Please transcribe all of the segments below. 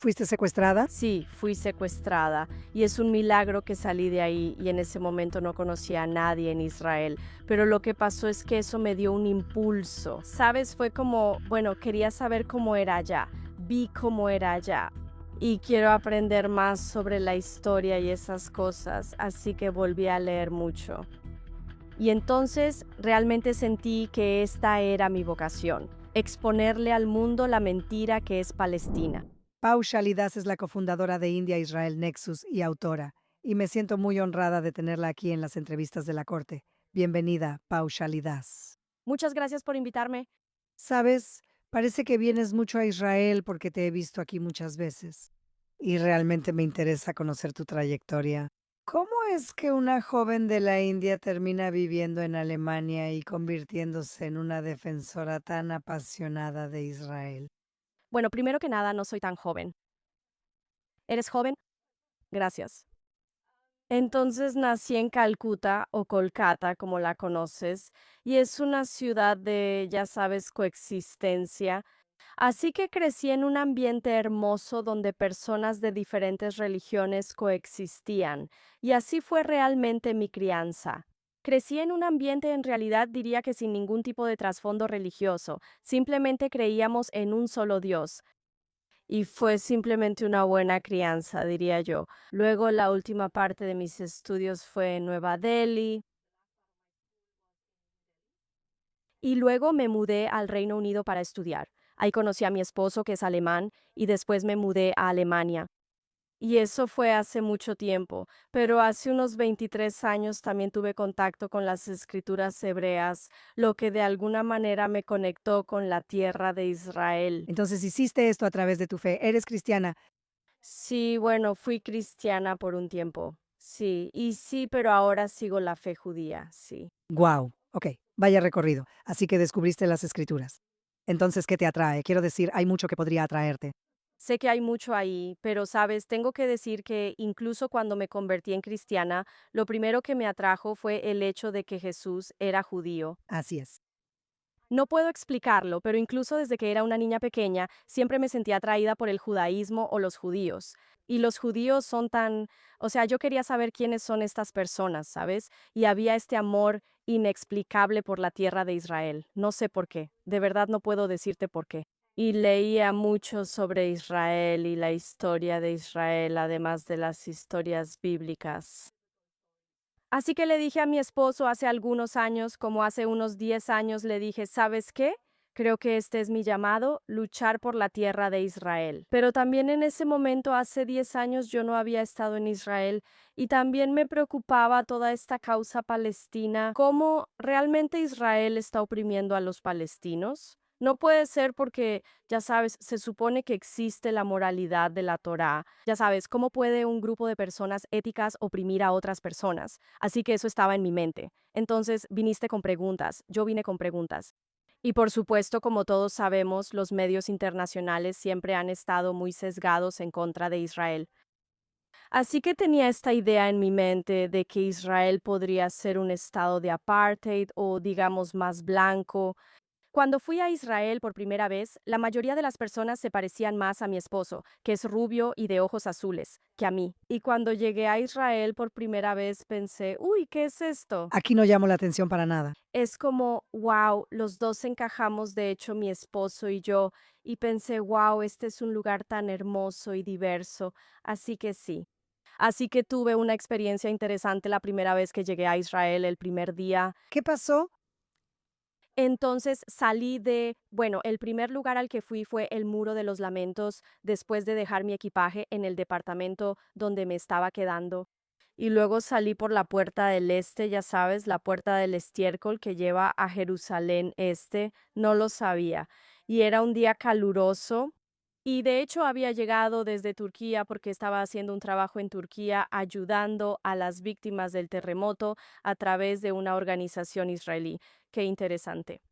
¿Fuiste secuestrada? Sí, fui secuestrada y es un milagro que salí de ahí y en ese momento no conocía a nadie en Israel, pero lo que pasó es que eso me dio un impulso, ¿sabes? Fue como, bueno, quería saber cómo era allá, vi cómo era allá y quiero aprender más sobre la historia y esas cosas, así que volví a leer mucho. Y entonces realmente sentí que esta era mi vocación, exponerle al mundo la mentira que es Palestina. Pau Shalidas es la cofundadora de India Israel Nexus y autora, y me siento muy honrada de tenerla aquí en las entrevistas de la Corte. Bienvenida, Pau Shalidas. Muchas gracias por invitarme. Sabes, parece que vienes mucho a Israel porque te he visto aquí muchas veces, y realmente me interesa conocer tu trayectoria. ¿Cómo es que una joven de la India termina viviendo en Alemania y convirtiéndose en una defensora tan apasionada de Israel? Bueno, primero que nada, no soy tan joven. ¿Eres joven? Gracias. Entonces nací en Calcuta o Kolkata, como la conoces, y es una ciudad de, ya sabes, coexistencia. Así que crecí en un ambiente hermoso donde personas de diferentes religiones coexistían, y así fue realmente mi crianza. Crecí en un ambiente en realidad diría que sin ningún tipo de trasfondo religioso, simplemente creíamos en un solo Dios. Y fue simplemente una buena crianza, diría yo. Luego la última parte de mis estudios fue en Nueva Delhi y luego me mudé al Reino Unido para estudiar. Ahí conocí a mi esposo, que es alemán, y después me mudé a Alemania. Y eso fue hace mucho tiempo, pero hace unos 23 años también tuve contacto con las escrituras hebreas, lo que de alguna manera me conectó con la tierra de Israel. Entonces hiciste esto a través de tu fe. Eres cristiana. Sí, bueno, fui cristiana por un tiempo. Sí, y sí, pero ahora sigo la fe judía, sí. Guau. Ok, vaya recorrido. Así que descubriste las escrituras. Entonces, ¿qué te atrae? Quiero decir, hay mucho que podría atraerte. Sé que hay mucho ahí, pero sabes, tengo que decir que incluso cuando me convertí en cristiana, lo primero que me atrajo fue el hecho de que Jesús era judío. Así es. No puedo explicarlo, pero incluso desde que era una niña pequeña, siempre me sentía atraída por el judaísmo o los judíos. Y los judíos son tan, o sea, yo quería saber quiénes son estas personas, ¿sabes? Y había este amor inexplicable por la tierra de Israel. No sé por qué, de verdad no puedo decirte por qué. Y leía mucho sobre Israel y la historia de Israel, además de las historias bíblicas. Así que le dije a mi esposo hace algunos años, como hace unos 10 años, le dije, ¿sabes qué? Creo que este es mi llamado, luchar por la tierra de Israel. Pero también en ese momento, hace 10 años, yo no había estado en Israel y también me preocupaba toda esta causa palestina, cómo realmente Israel está oprimiendo a los palestinos. No puede ser porque, ya sabes, se supone que existe la moralidad de la Torá. Ya sabes, ¿cómo puede un grupo de personas éticas oprimir a otras personas? Así que eso estaba en mi mente. Entonces viniste con preguntas, yo vine con preguntas. Y por supuesto, como todos sabemos, los medios internacionales siempre han estado muy sesgados en contra de Israel. Así que tenía esta idea en mi mente de que Israel podría ser un estado de apartheid o digamos más blanco. Cuando fui a Israel por primera vez, la mayoría de las personas se parecían más a mi esposo, que es rubio y de ojos azules, que a mí. Y cuando llegué a Israel por primera vez pensé, uy, ¿qué es esto? Aquí no llamo la atención para nada. Es como, wow, los dos encajamos, de hecho, mi esposo y yo, y pensé, wow, este es un lugar tan hermoso y diverso. Así que sí. Así que tuve una experiencia interesante la primera vez que llegué a Israel, el primer día. ¿Qué pasó? Entonces salí de, bueno, el primer lugar al que fui fue el Muro de los Lamentos, después de dejar mi equipaje en el departamento donde me estaba quedando. Y luego salí por la puerta del este, ya sabes, la puerta del estiércol que lleva a Jerusalén este, no lo sabía. Y era un día caluroso. Y de hecho había llegado desde Turquía porque estaba haciendo un trabajo en Turquía ayudando a las víctimas del terremoto a través de una organización israelí. Qué interesante.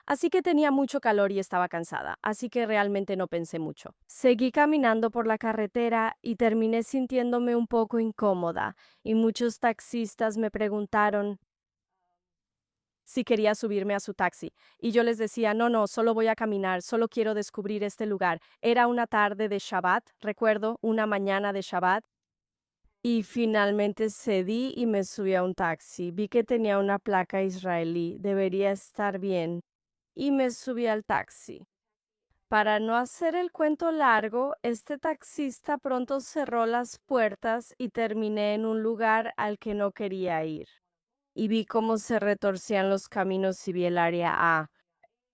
Así que tenía mucho calor y estaba cansada, así que realmente no pensé mucho. Seguí caminando por la carretera y terminé sintiéndome un poco incómoda, y muchos taxistas me preguntaron si quería subirme a su taxi. Y yo les decía, no, no, solo voy a caminar, solo quiero descubrir este lugar. Era una tarde de Shabbat, recuerdo, una mañana de Shabbat. Y finalmente cedí y me subí a un taxi. Vi que tenía una placa israelí, debería estar bien. Y me subí al taxi. Para no hacer el cuento largo, este taxista pronto cerró las puertas y terminé en un lugar al que no quería ir. Y vi cómo se retorcían los caminos y vi el área A.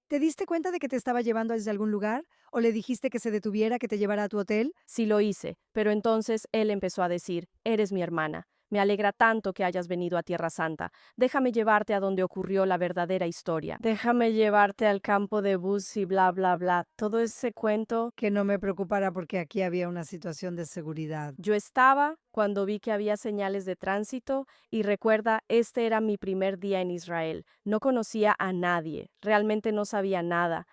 ¿Te diste cuenta de que te estaba llevando desde algún lugar? ¿O le dijiste que se detuviera, que te llevara a tu hotel? Sí lo hice, pero entonces él empezó a decir, eres mi hermana. Me alegra tanto que hayas venido a Tierra Santa. Déjame llevarte a donde ocurrió la verdadera historia. Déjame llevarte al campo de bus y bla, bla, bla. Todo ese cuento. Que no me preocupara porque aquí había una situación de seguridad. Yo estaba cuando vi que había señales de tránsito y recuerda, este era mi primer día en Israel. No conocía a nadie, realmente no sabía nada.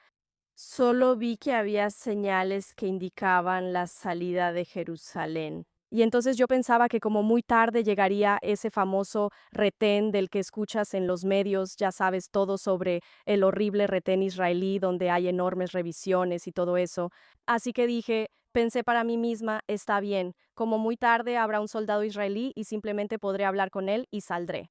Solo vi que había señales que indicaban la salida de Jerusalén. Y entonces yo pensaba que como muy tarde llegaría ese famoso retén del que escuchas en los medios, ya sabes todo sobre el horrible retén israelí donde hay enormes revisiones y todo eso. Así que dije, pensé para mí misma, está bien, como muy tarde habrá un soldado israelí y simplemente podré hablar con él y saldré.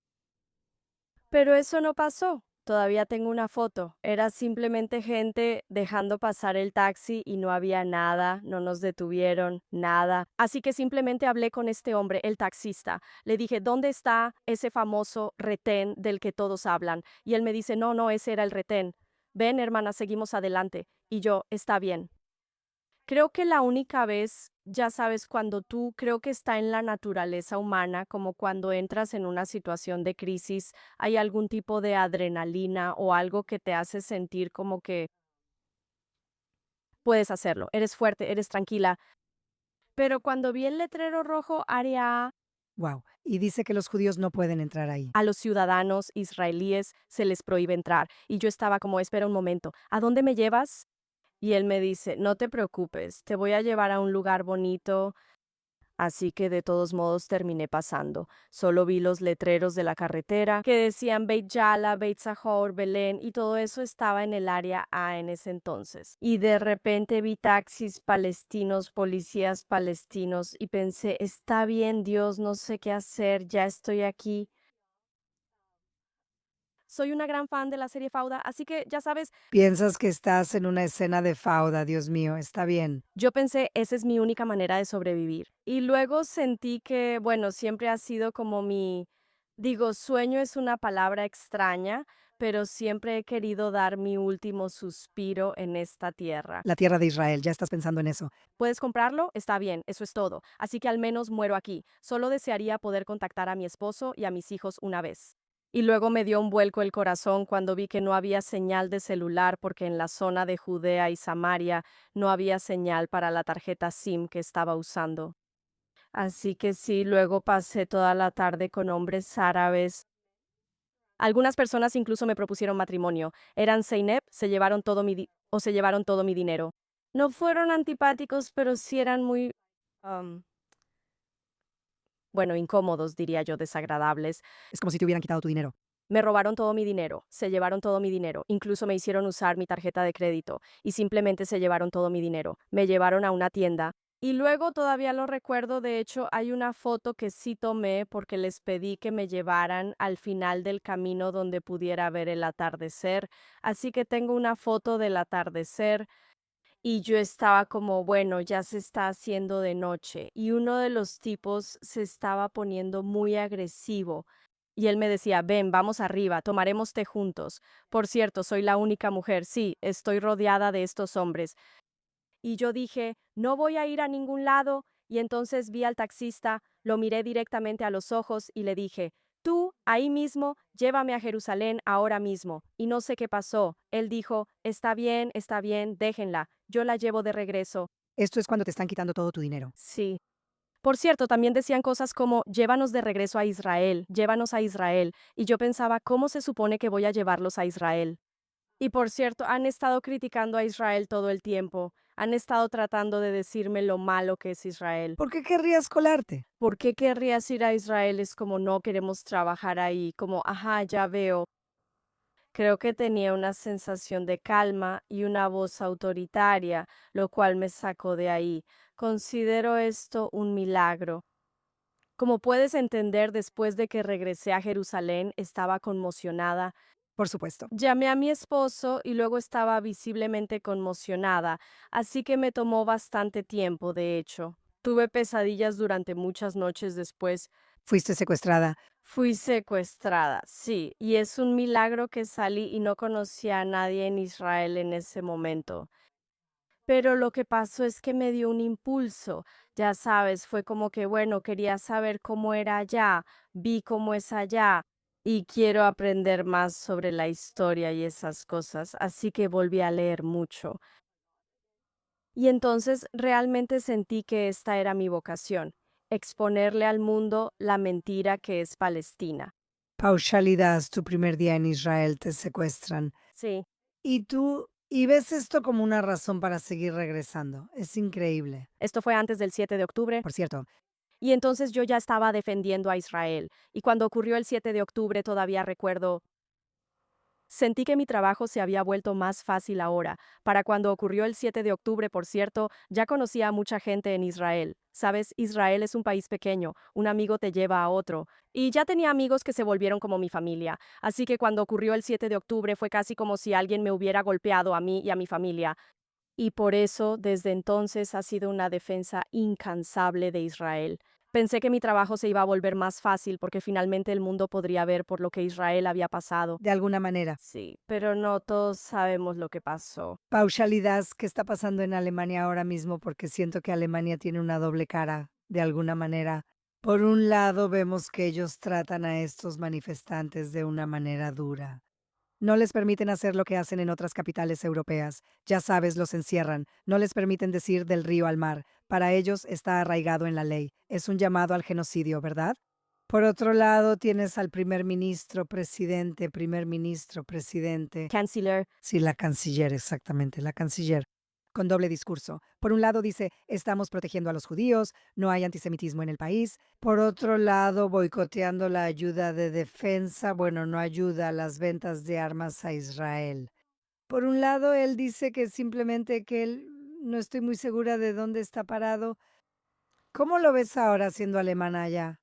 Pero eso no pasó. Todavía tengo una foto. Era simplemente gente dejando pasar el taxi y no había nada, no nos detuvieron, nada. Así que simplemente hablé con este hombre, el taxista. Le dije, ¿dónde está ese famoso retén del que todos hablan? Y él me dice, no, no, ese era el retén. Ven, hermana, seguimos adelante. Y yo, está bien. Creo que la única vez, ya sabes, cuando tú creo que está en la naturaleza humana, como cuando entras en una situación de crisis, hay algún tipo de adrenalina o algo que te hace sentir como que puedes hacerlo, eres fuerte, eres tranquila. Pero cuando vi el letrero rojo área Wow. Y dice que los judíos no pueden entrar ahí. A los ciudadanos israelíes se les prohíbe entrar, y yo estaba como, espera un momento, ¿a dónde me llevas? Y él me dice, no te preocupes, te voy a llevar a un lugar bonito. Así que de todos modos terminé pasando. Solo vi los letreros de la carretera que decían Beit Jala, Beit Zahor, Belén y todo eso estaba en el área A en ese entonces. Y de repente vi taxis palestinos, policías palestinos y pensé, está bien Dios, no sé qué hacer, ya estoy aquí. Soy una gran fan de la serie Fauda, así que ya sabes, Piensas que estás en una escena de fauda, Dios mío, está bien. yo pensé, esa es mi única manera de sobrevivir. Y luego sentí que, bueno, siempre ha sido como digo, sueño es una palabra extraña, pero siempre he querido dar mi último suspiro en esta tierra. La tierra de Israel, ya estás pensando en eso. ¿Puedes comprarlo? Está bien, eso es todo. Así que al menos muero aquí. Solo desearía poder contactar a mi esposo y a mis hijos una vez. Y luego me dio un vuelco el corazón cuando vi que no había señal de celular porque en la zona de Judea y Samaria no había señal para la tarjeta SIM que estaba usando. Así que sí, luego pasé toda la tarde con hombres árabes. Algunas personas incluso me propusieron matrimonio. Eran Zeynep, se llevaron todo mi dinero. No fueron antipáticos, pero sí eran muy, am, bueno, incómodos, diría yo, desagradables. Es como si te hubieran quitado tu dinero. Me robaron todo mi dinero, se llevaron todo mi dinero, incluso me hicieron usar mi tarjeta de crédito y simplemente se llevaron todo mi dinero. Me llevaron a una tienda y luego todavía lo recuerdo, de hecho hay una foto que sí tomé porque les pedí que me llevaran al final del camino donde pudiera ver el atardecer, así que tengo una foto del atardecer. Y yo estaba como, bueno, ya se está haciendo de noche y uno de los tipos se estaba poniendo muy agresivo. Y él me decía, ven, vamos arriba, tomaremos té juntos. Por cierto, soy la única mujer, sí, estoy rodeada de estos hombres. Y yo dije, no voy a ir a ningún lado. Y entonces vi al taxista, lo miré directamente a los ojos y le dije, tú, ahí mismo, llévame a Jerusalén ahora mismo. Y no sé qué pasó. Él dijo, está bien, déjenla. Yo la llevo de regreso. Esto es cuando te están quitando todo tu dinero. Sí. Por cierto, también decían cosas como, llévanos de regreso a Israel, llévanos a Israel. Y yo pensaba, ¿cómo se supone que voy a llevarlos a Israel? Y por cierto, han estado criticando a Israel todo el tiempo. Han estado tratando de decirme lo malo que es Israel. ¿Por qué querrías colarte? ¿Por qué querrías ir a Israel? Es como no queremos trabajar ahí, como, ajá, ya veo. Creo que tenía una sensación de calma y una voz autoritaria, lo cual me sacó de ahí. Considero esto un milagro. Como puedes entender, después de que regresé a Jerusalén, estaba conmocionada. Por supuesto. Llamé a mi esposo y luego estaba visiblemente conmocionada, así que me tomó bastante tiempo, de hecho. Tuve pesadillas durante muchas noches después. Fuiste secuestrada. Fui secuestrada, sí, y es un milagro que salí y no conocía a nadie en Israel en ese momento. Pero lo que pasó es que me dio un impulso, ya sabes, fue como que, bueno, quería saber cómo era allá, vi cómo es allá y quiero aprender más sobre la historia y esas cosas, así que volví a leer mucho. Y entonces realmente sentí que esta era mi vocación, exponerle al mundo la mentira que es Palestina. Paushalidas, tu primer día en Israel, te secuestran. Sí. Y ves esto como una razón para seguir regresando. Es increíble. Esto fue antes del 7 de octubre, Por cierto, y entonces yo ya estaba defendiendo a Israel. Y cuando ocurrió el 7 de octubre, todavía recuerdo, sentí que mi trabajo se había vuelto más fácil ahora. Para cuando ocurrió el 7 de octubre, por cierto, ya conocía a mucha gente en Israel. Sabes, Israel es un país pequeño, un amigo te lleva a otro. Y ya tenía amigos que se volvieron como mi familia. Así que cuando ocurrió el 7 de octubre fue casi como si alguien me hubiera golpeado a mí y a mi familia. Y por eso, desde entonces, ha sido una defensa incansable de Israel. Pensé que mi trabajo se iba a volver más fácil porque finalmente el mundo podría ver por lo que Israel había pasado. de alguna manera. Sí, pero no todos sabemos lo que pasó. Paushalidas, ¿qué está pasando en Alemania ahora mismo? Porque siento que Alemania tiene una doble cara, de alguna manera. Por un lado, vemos que ellos tratan a estos manifestantes de una manera dura. No les permiten hacer lo que hacen en otras capitales europeas. Ya sabes, los encierran. No les permiten decir del río al mar. Para ellos está arraigado en la ley. Es un llamado al genocidio, ¿verdad? Por otro lado, tienes al primer ministro, presidente. Canciller, Sí, la canciller, exactamente, la canciller, con doble discurso. Por un lado dice, estamos protegiendo a los judíos, no hay antisemitismo en el país. Por otro lado, boicoteando la ayuda de defensa, bueno, no ayuda a las ventas de armas a Israel. Por un lado, él dice que simplemente que él no estoy muy segura de dónde está parado. ¿Cómo lo ves ahora siendo alemana allá?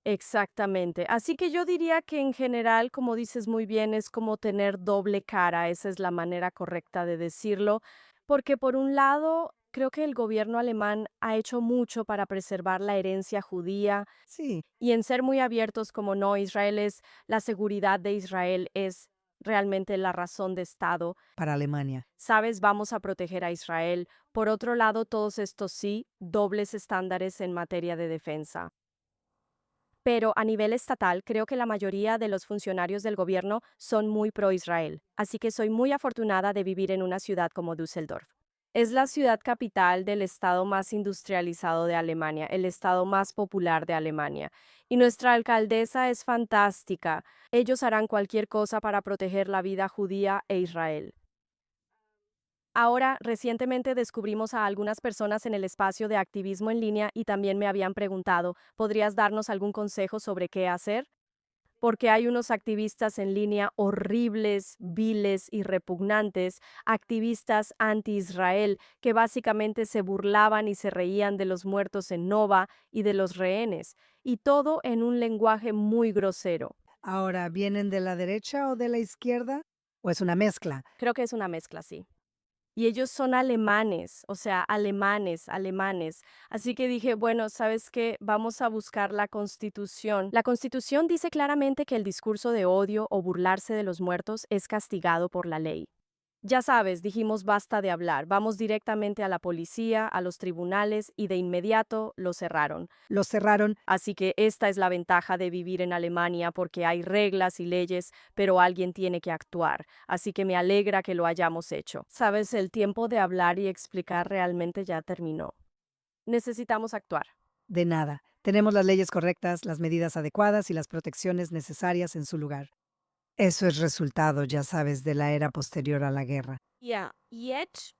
exactamente. Así que yo diría que en general, como dices muy bien, es como tener doble cara. Esa es la manera correcta de decirlo. Porque por un lado, creo que el gobierno alemán ha hecho mucho para preservar la herencia judía Sí, y en ser muy abiertos como no, Israel es, la seguridad de Israel es realmente la razón de Estado. para Alemania. Sabes, vamos a proteger a Israel. Por otro lado, todos estos sí, dobles estándares en materia de defensa. Pero a nivel estatal, creo que la mayoría de los funcionarios del gobierno son muy pro-Israel, así que soy muy afortunada de vivir en una ciudad como Düsseldorf. Es la ciudad capital del estado más industrializado de Alemania, el estado más popular de Alemania. Y nuestra alcaldesa es fantástica. Ellos harán cualquier cosa para proteger la vida judía e Israel. Ahora, recientemente descubrimos a algunas personas en el espacio de activismo en línea y también me habían preguntado, ¿podrías darnos algún consejo sobre qué hacer? Porque hay unos activistas en línea horribles, viles y repugnantes, activistas anti-Israel, que básicamente se burlaban y se reían de los muertos en Nova y de los rehenes, y todo en un lenguaje muy grosero. Ahora, ¿vienen de la derecha o de la izquierda? ¿O es una mezcla? Creo que es una mezcla, sí. Y ellos son alemanes, o sea, alemanes, alemanes. Así que dije, bueno, ¿sabes qué? Vamos a buscar la Constitución. La Constitución dice claramente que el discurso de odio o burlarse de los muertos es castigado por la ley. Ya sabes, dijimos basta de hablar, vamos directamente a la policía, a los tribunales y de inmediato lo cerraron. Los cerraron. Así que esta es la ventaja de vivir en Alemania porque hay reglas y leyes, pero alguien tiene que actuar. Así que me alegra que lo hayamos hecho. Sabes, el tiempo de hablar y explicar realmente ya terminó. Necesitamos actuar. De nada. Tenemos las leyes correctas, las medidas adecuadas y las protecciones necesarias en su lugar. Eso es resultado, ya sabes, de la era posterior a la guerra. Ja, jetzt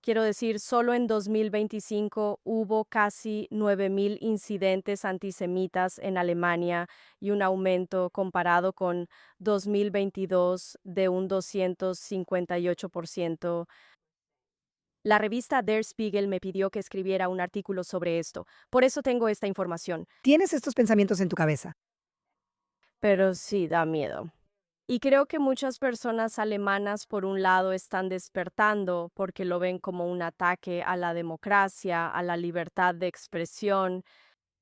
Quiero decir, solo en 2025 hubo casi 9.000 incidentes antisemitas en Alemania y un aumento comparado con 2022 de un 258%. La revista Der Spiegel me pidió que escribiera un artículo sobre esto. Por eso tengo esta información. Tienes estos pensamientos en tu cabeza. Pero sí, da miedo. Y creo que muchas personas alemanas, por un lado, están despertando porque lo ven como un ataque a la democracia, a la libertad de expresión,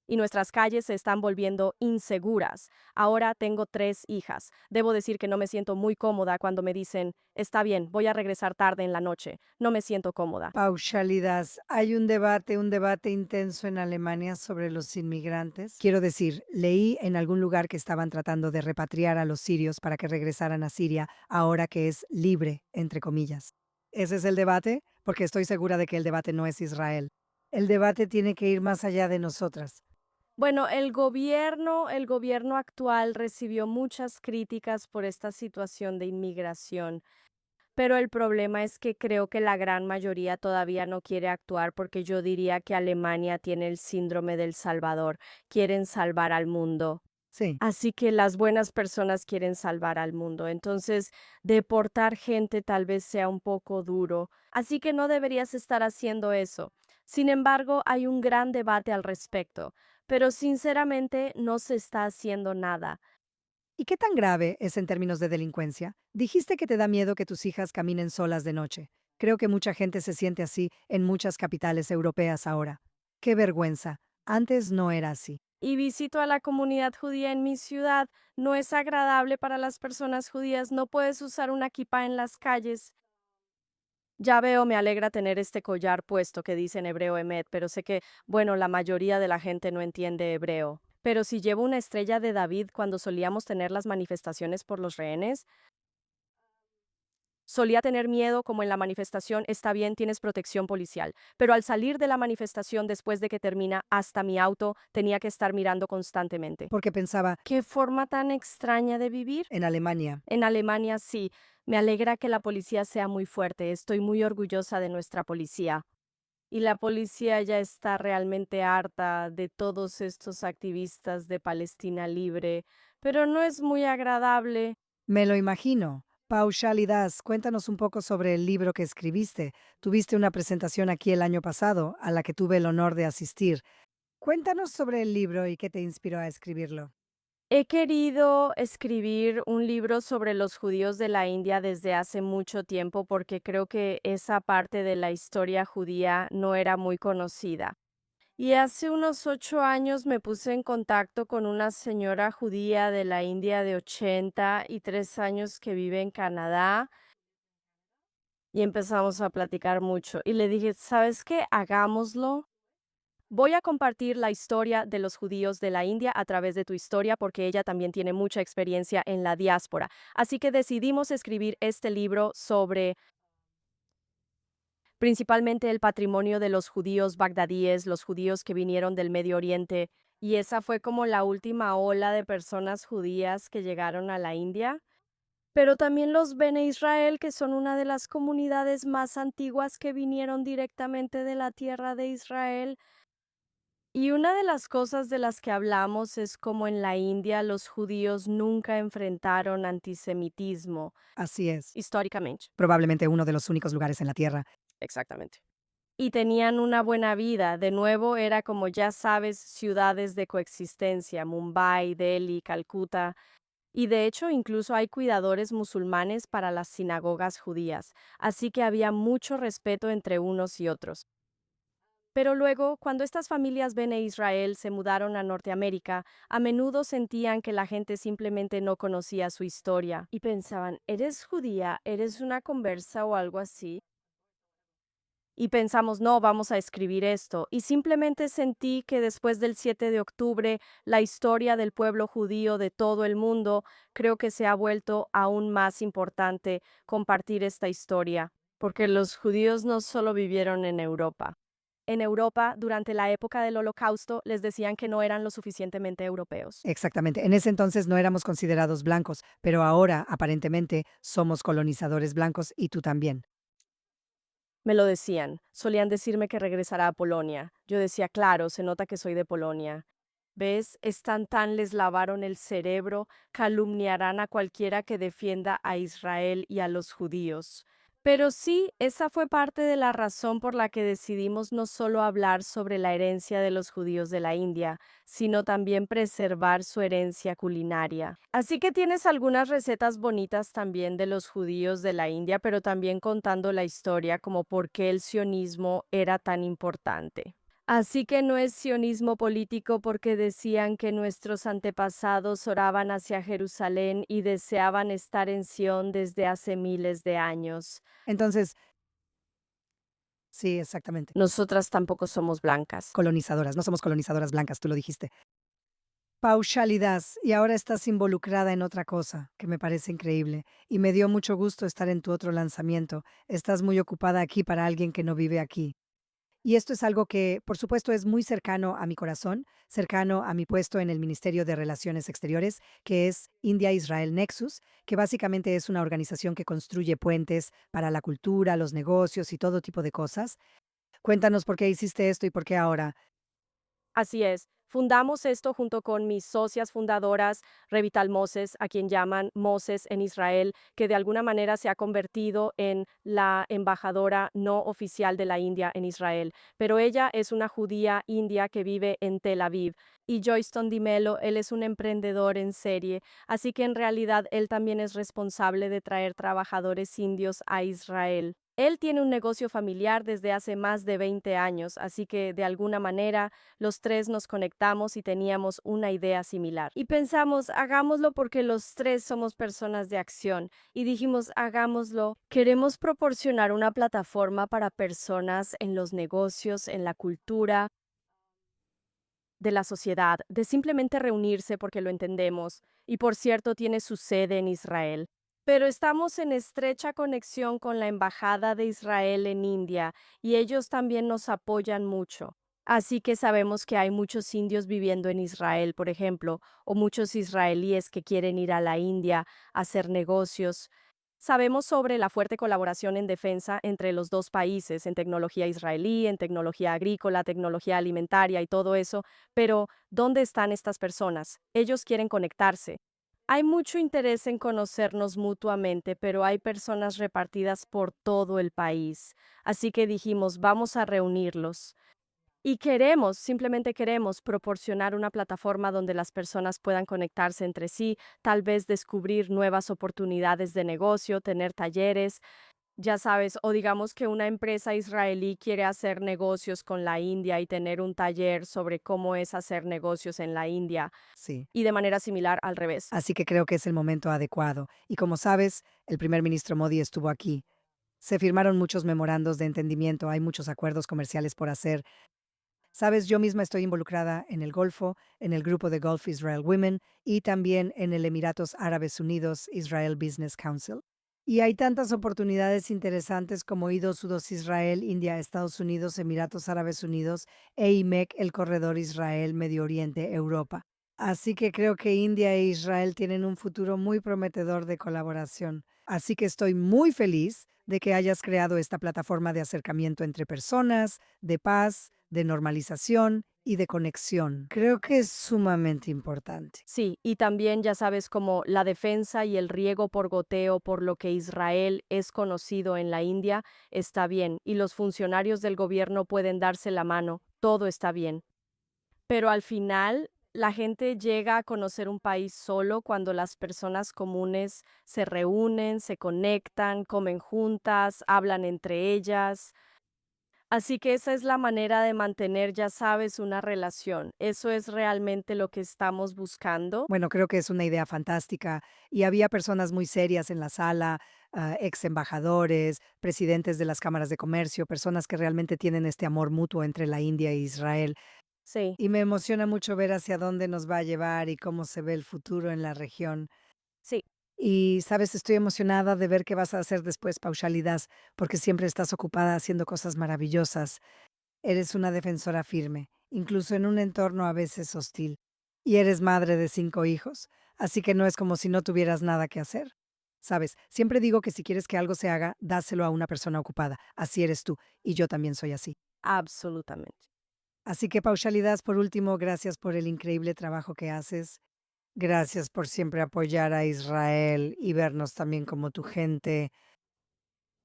y nuestras calles se están volviendo inseguras. Ahora tengo 3 hijas. Debo decir que no me siento muy cómoda cuando me dicen, está bien, voy a regresar tarde en la noche. No me siento cómoda. Pausalidad. Hay un debate intenso en Alemania sobre los inmigrantes. Quiero decir, leí en algún lugar que estaban tratando de repatriar a los sirios para que regresaran a Siria ahora que es libre, entre comillas. ¿Ese es el debate? Porque estoy segura de que el debate no es Israel. El debate tiene que ir más allá de nosotras. Bueno, el gobierno actual recibió muchas críticas por esta situación de inmigración. Pero el problema es que creo que la gran mayoría todavía no quiere actuar porque yo diría que Alemania tiene el síndrome del Salvador. Quieren salvar al mundo. Sí, Así que las buenas personas quieren salvar al mundo. Entonces, deportar gente tal vez sea un poco duro. Así que no deberías estar haciendo eso. Sin embargo, hay un gran debate al respecto. Pero sinceramente no se está haciendo nada. ¿y qué tan grave es en términos de delincuencia? Dijiste que te da miedo que tus hijas caminen solas de noche. Creo que mucha gente se siente así en muchas capitales europeas ahora. Qué vergüenza. Antes no era así. Y visito a la comunidad judía en mi ciudad. No es agradable para las personas judías. No puedes usar una kippah en las calles. Ya veo, me alegra tener este collar puesto que dice en hebreo Emet, pero sé que, bueno, la mayoría de la gente no entiende hebreo. Pero si llevo una estrella de David cuando solíamos tener las manifestaciones por los rehenes, solía tener miedo como en la manifestación, está bien, tienes protección policial, pero al salir de la manifestación después de que termina, hasta mi auto tenía que estar mirando constantemente. Porque pensaba, ¿Qué forma tan extraña de vivir? en Alemania, En Alemania sí. Me alegra que la policía sea muy fuerte. Estoy muy orgullosa de nuestra policía. Y la policía ya está realmente harta de todos estos activistas de Palestina libre, pero no es muy agradable. me lo imagino. Pausalidad, cuéntanos un poco sobre el libro que escribiste. Tuviste una presentación aquí el año pasado a la que tuve el honor de asistir. Cuéntanos sobre el libro y qué te inspiró a escribirlo. He querido escribir un libro sobre los judíos de la India desde hace mucho tiempo porque creo que esa parte de la historia judía no era muy conocida. Y hace unos 8 años me puse en contacto con una señora judía de la India de 83 años que vive en Canadá y empezamos a platicar mucho. Y le dije, ¿sabes qué? Hagámoslo. Voy a compartir la historia de los judíos de la India a través de tu historia porque ella también tiene mucha experiencia en la diáspora. Así que decidimos escribir este libro sobre principalmente el patrimonio de los judíos bagdadíes, los judíos que vinieron del Medio Oriente, y esa fue como la última ola de personas judías que llegaron a la India. Pero también los Bene Israel, que son una de las comunidades más antiguas que vinieron directamente de la tierra de Israel. Y una de las cosas de las que hablamos es cómo en la India los judíos nunca enfrentaron antisemitismo, Así es. históricamente. Probablemente uno de los únicos lugares en la Tierra. Exactamente. Y tenían una buena vida. De nuevo, era como ya sabes, ciudades de coexistencia, Mumbai, Delhi, Calcuta. Y de hecho, incluso hay cuidadores musulmanes para las sinagogas judías, así que había mucho respeto entre unos y otros. Pero luego, cuando estas familias Bene Israel se mudaron a Norteamérica, a menudo sentían que la gente simplemente no conocía su historia y pensaban, ¿eres judía? ¿Eres una conversa o algo así? Y pensamos, no, vamos a escribir esto. Y simplemente sentí que después del 7 de octubre, la historia del pueblo judío de todo el mundo, creo que se ha vuelto aún más importante compartir esta historia, porque los judíos no solo vivieron en Europa. En Europa, durante la época del Holocausto, les decían que no eran lo suficientemente europeos. Exactamente. En ese entonces no éramos considerados blancos, pero ahora aparentemente somos colonizadores blancos y tú también. Me lo decían. Solían decirme que regresará a Polonia. Yo decía, claro, se nota que soy de Polonia. ¿Ves? Están tan les lavaron el cerebro, calumniarán a cualquiera que defienda a Israel y a los judíos. Pero sí, esa fue parte de la razón por la que decidimos no solo hablar sobre la herencia de los judíos de la India, sino también preservar su herencia culinaria. Así que tienes algunas recetas bonitas también de los judíos de la India, pero también contando la historia como por qué el sionismo era tan importante. Así que no es sionismo político porque decían que nuestros antepasados oraban hacia Jerusalén y deseaban estar en Sión desde hace miles de años. Entonces, sí, exactamente. Nosotras tampoco somos blancas. Colonizadoras, no somos colonizadoras blancas, tú lo dijiste. Paushalidas, y ahora estás involucrada en otra cosa, que me parece increíble, y me dio mucho gusto estar en tu otro lanzamiento. Estás muy ocupada aquí para alguien que no vive aquí. Y esto es algo que, por supuesto, es muy cercano a mi corazón, cercano a mi puesto en el Ministerio de Relaciones Exteriores, que es India-Israel Nexus, que básicamente es una organización que construye puentes para la cultura, los negocios y todo tipo de cosas. Cuéntanos por qué hiciste esto y por qué ahora. Así es. Fundamos esto junto con mis socias fundadoras, Revital Moses, a quien llaman Moses en Israel, que de alguna manera se ha convertido en la embajadora no oficial de la India en Israel. Pero ella es una judía india que vive en Tel Aviv. Y Joyston Di Mello, él es un emprendedor en serie, así que en realidad él también es responsable de traer trabajadores indios a Israel. Él tiene un negocio familiar desde hace más de 20 años, así que de alguna manera los tres nos conectamos y teníamos una idea similar. Y pensamos, hagámoslo porque los tres somos personas de acción. Y dijimos, hagámoslo. Queremos proporcionar una plataforma para personas en los negocios, en la cultura, de la sociedad, de simplemente reunirse porque lo entendemos. Y por cierto, tiene su sede en Israel. Pero estamos en estrecha conexión con la Embajada de Israel en India y ellos también nos apoyan mucho. Así que sabemos que hay muchos indios viviendo en Israel, por ejemplo, o muchos israelíes que quieren ir a la India a hacer negocios. Sabemos sobre la fuerte colaboración en defensa entre los dos países, en tecnología israelí, en tecnología agrícola, tecnología alimentaria y todo eso, pero ¿dónde están estas personas? Ellos quieren conectarse. Hay mucho interés en conocernos mutuamente, pero hay personas repartidas por todo el país. Así que dijimos, vamos a reunirlos. Y queremos, simplemente queremos proporcionar una plataforma donde las personas puedan conectarse entre sí, tal vez descubrir nuevas oportunidades de negocio, tener talleres, ya sabes, o digamos que una empresa israelí quiere hacer negocios con la India y tener un taller sobre cómo es hacer negocios en la India Sí. y de manera similar al revés. Así que creo que es el momento adecuado. Y como sabes, el primer ministro Modi estuvo aquí. Se firmaron muchos memorandos de entendimiento, hay muchos acuerdos comerciales por hacer. Sabes, yo misma estoy involucrada en el Golfo, en el grupo de Gulf Israel Women y también en el Emiratos Árabes Unidos Israel Business Council. Y hay tantas oportunidades interesantes como IDO-SUDOS Israel, India, Estados Unidos, Emiratos Árabes Unidos e IMEC, el corredor Israel, Medio Oriente, Europa. Así que creo que India e Israel tienen un futuro muy prometedor de colaboración. Así que estoy muy feliz de que hayas creado esta plataforma de acercamiento entre personas, de paz, de normalización y de conexión. Creo que es sumamente importante. Sí, y también ya sabes como la defensa y el riego por goteo por lo que Israel es conocido en la India está bien y los funcionarios del gobierno pueden darse la mano, todo está bien. Pero al final, la gente llega a conocer un país solo cuando las personas comunes se reúnen, se conectan, comen juntas, hablan entre ellas. Así que esa es la manera de mantener, ya sabes, una relación. ¿Eso es realmente lo que estamos buscando? Bueno, creo que es una idea fantástica y había personas muy serias en la sala, ex embajadores, presidentes de las cámaras de comercio, personas que realmente tienen este amor mutuo entre la India e Israel. Sí. Y me emociona mucho ver hacia dónde nos va a llevar y cómo se ve el futuro en la región. Sí. Y, sabes, estoy emocionada de ver qué vas a hacer después, Paushalidas, porque siempre estás ocupada haciendo cosas maravillosas. Eres una defensora firme, incluso en un entorno a veces hostil. Y eres madre de 5 hijos, así que no es como si no tuvieras nada que hacer. Sabes, siempre digo que si quieres que algo se haga, dáselo a una persona ocupada. Así eres tú, y yo también soy así. Absolutamente. Así que Pausalidad, por último, gracias por el increíble trabajo que haces. Gracias por siempre apoyar a Israel y vernos también como tu gente.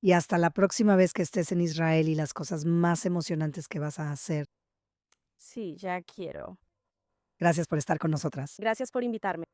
Y hasta la próxima vez que estés en Israel y las cosas más emocionantes que vas a hacer. Sí, ya quiero. Gracias por estar con nosotras. Gracias por invitarme.